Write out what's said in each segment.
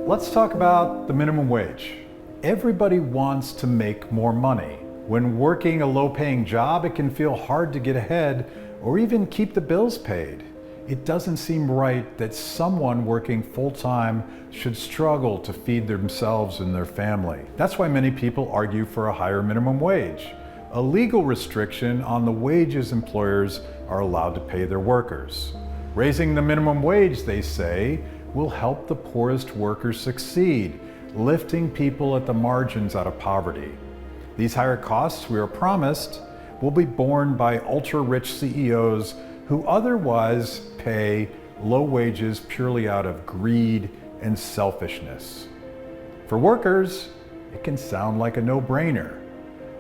Let's talk about the minimum wage. Everybody wants to make more money. When working a low-paying job, it can feel hard to get ahead or even keep the bills paid. It doesn't seem right that someone working full-time should struggle to feed themselves and their family. That's why many people argue for a higher minimum wage, a legal restriction on the wages employers are allowed to pay their workers. Raising the minimum wage, they say, will help the poorest workers succeed, lifting people at the margins out of poverty. These higher costs, we are promised, will be borne by ultra-rich CEOs who otherwise pay low wages purely out of greed and selfishness. For workers, it can sound like a no-brainer.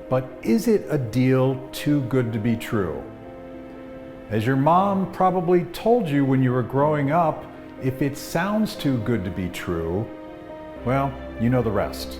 But is it a deal too good to be true? As your mom probably told you when you were growing up, if it sounds too good to be true, well, you know the rest.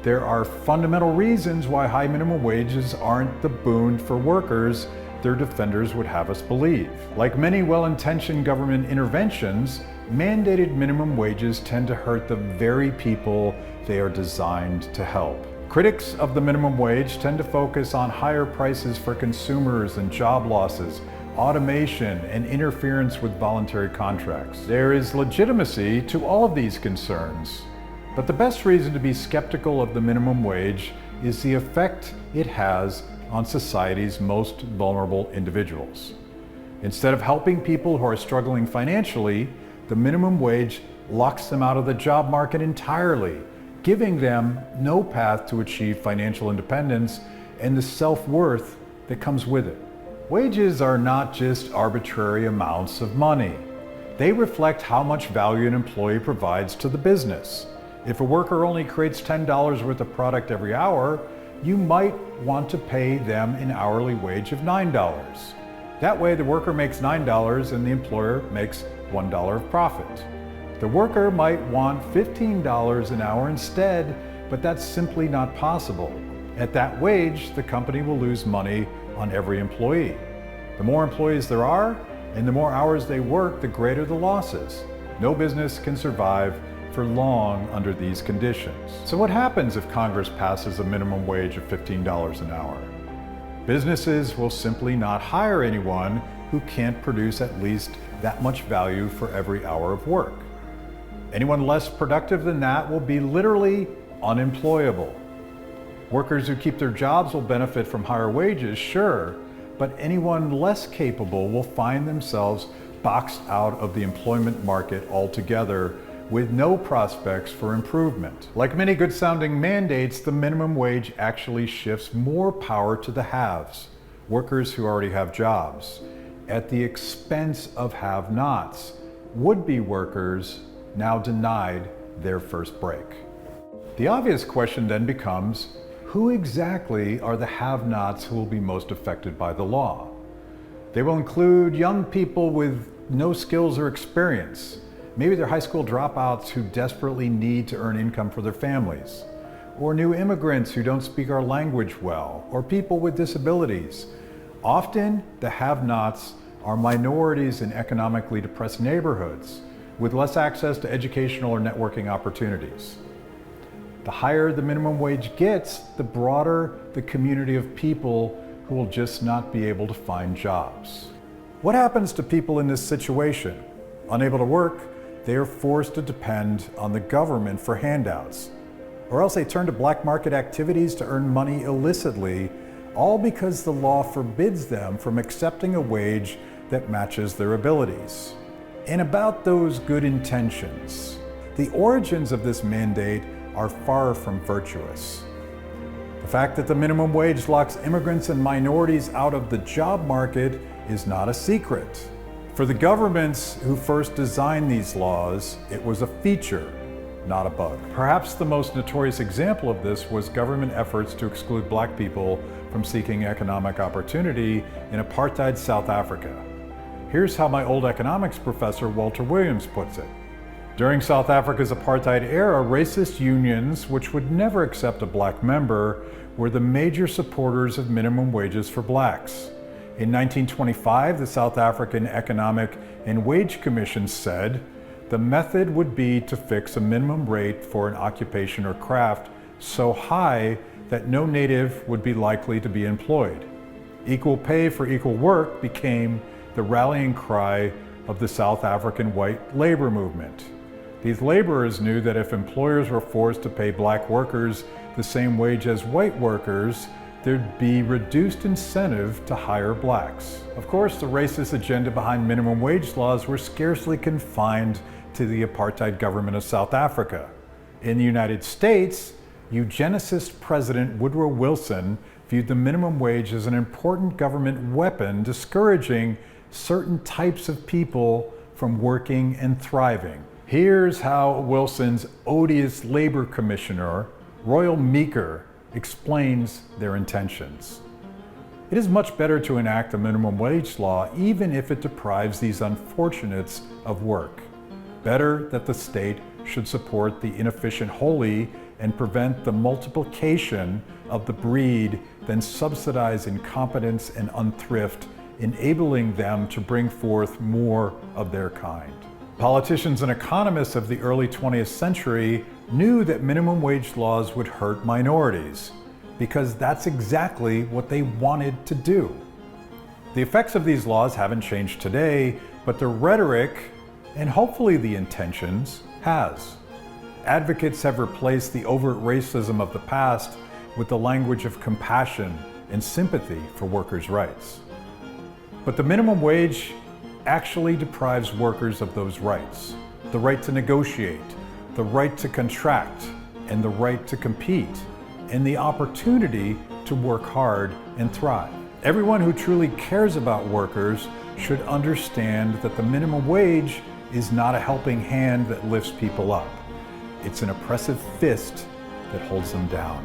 There are fundamental reasons why high minimum wages aren't the boon for workers their defenders would have us believe. Like many well-intentioned government interventions, mandated minimum wages tend to hurt the very people they are designed to help. Critics of the minimum wage tend to focus on higher prices for consumers and job losses, automation, and interference with voluntary contracts. There is legitimacy to all of these concerns, but the best reason to be skeptical of the minimum wage is the effect it has on society's most vulnerable individuals. Instead of helping people who are struggling financially, the minimum wage locks them out of the job market entirely, giving them no path to achieve financial independence and the self-worth that comes with it. Wages are not just arbitrary amounts of money. They reflect how much value an employee provides to the business. If a worker only creates $10 worth of product every hour, you might want to pay them an hourly wage of $9. That way the worker makes $9 and the employer makes $1 of profit. The worker might want $15 an hour instead, but that's simply not possible. At that wage, the company will lose money on every employee. The more employees there are, and the more hours they work, the greater the losses. No business can survive for long under these conditions. So what happens if Congress passes a minimum wage of $15 an hour? Businesses will simply not hire anyone who can't produce at least that much value for every hour of work. Anyone less productive than that will be literally unemployable. Workers who keep their jobs will benefit from higher wages, sure, but anyone less capable will find themselves boxed out of the employment market altogether with no prospects for improvement. Like many good-sounding mandates, the minimum wage actually shifts more power to the haves, workers who already have jobs, at the expense of have-nots, would-be workers now denied their first break. The obvious question then becomes, who exactly are the have-nots who will be most affected by the law? They will include young people with no skills or experience. Maybe they're high school dropouts who desperately need to earn income for their families, or new immigrants who don't speak our language well, or people with disabilities. Often, the have-nots are minorities in economically depressed neighborhoods with less access to educational or networking opportunities. The higher the minimum wage gets, the broader the community of people who will just not be able to find jobs. What happens to people in this situation? Unable to work, they are forced to depend on the government for handouts, or else they turn to black market activities to earn money illicitly, all because the law forbids them from accepting a wage that matches their abilities. And about those good intentions, the origins of this mandate are far from virtuous. The fact that the minimum wage locks immigrants and minorities out of the job market is not a secret. For the governments who first designed these laws, it was a feature, not a bug. Perhaps the most notorious example of this was government efforts to exclude black people from seeking economic opportunity in apartheid South Africa. Here's how my old economics professor Walter Williams puts it. During South Africa's apartheid era, racist unions, which would never accept a black member, were the major supporters of minimum wages for blacks. In 1925, the South African Economic and Wage Commission said, The method would be to fix a minimum rate for an occupation or craft so high that no native would be likely to be employed. Equal pay for equal work became the rallying cry of the South African white labor movement. These laborers knew that if employers were forced to pay black workers the same wage as white workers, there'd be reduced incentive to hire blacks. Of course, the racist agenda behind minimum wage laws were scarcely confined to the apartheid government of South Africa. In the United States, eugenicist President Woodrow Wilson viewed the minimum wage as an important government weapon discouraging certain types of people from working and thriving. Here's how Wilson's odious labor commissioner, Royal Meeker, explains their intentions. It is much better to enact a minimum wage law even if it deprives these unfortunates of work. Better that the state should support the inefficient wholly and prevent the multiplication of the breed than subsidize incompetence and unthrift, enabling them to bring forth more of their kind. Politicians and economists of the early 20th century knew that minimum wage laws would hurt minorities because that's exactly what they wanted to do. The effects of these laws haven't changed today, but the rhetoric, and hopefully the intentions, has. Advocates have replaced the overt racism of the past with the language of compassion and sympathy for workers' rights. But the minimum wage actually deprives workers of those rights: the right to negotiate, the right to contract, and the right to compete, and the opportunity to work hard and thrive. Everyone who truly cares about workers should understand that the minimum wage is not a helping hand that lifts people up. It's an oppressive fist that holds them down.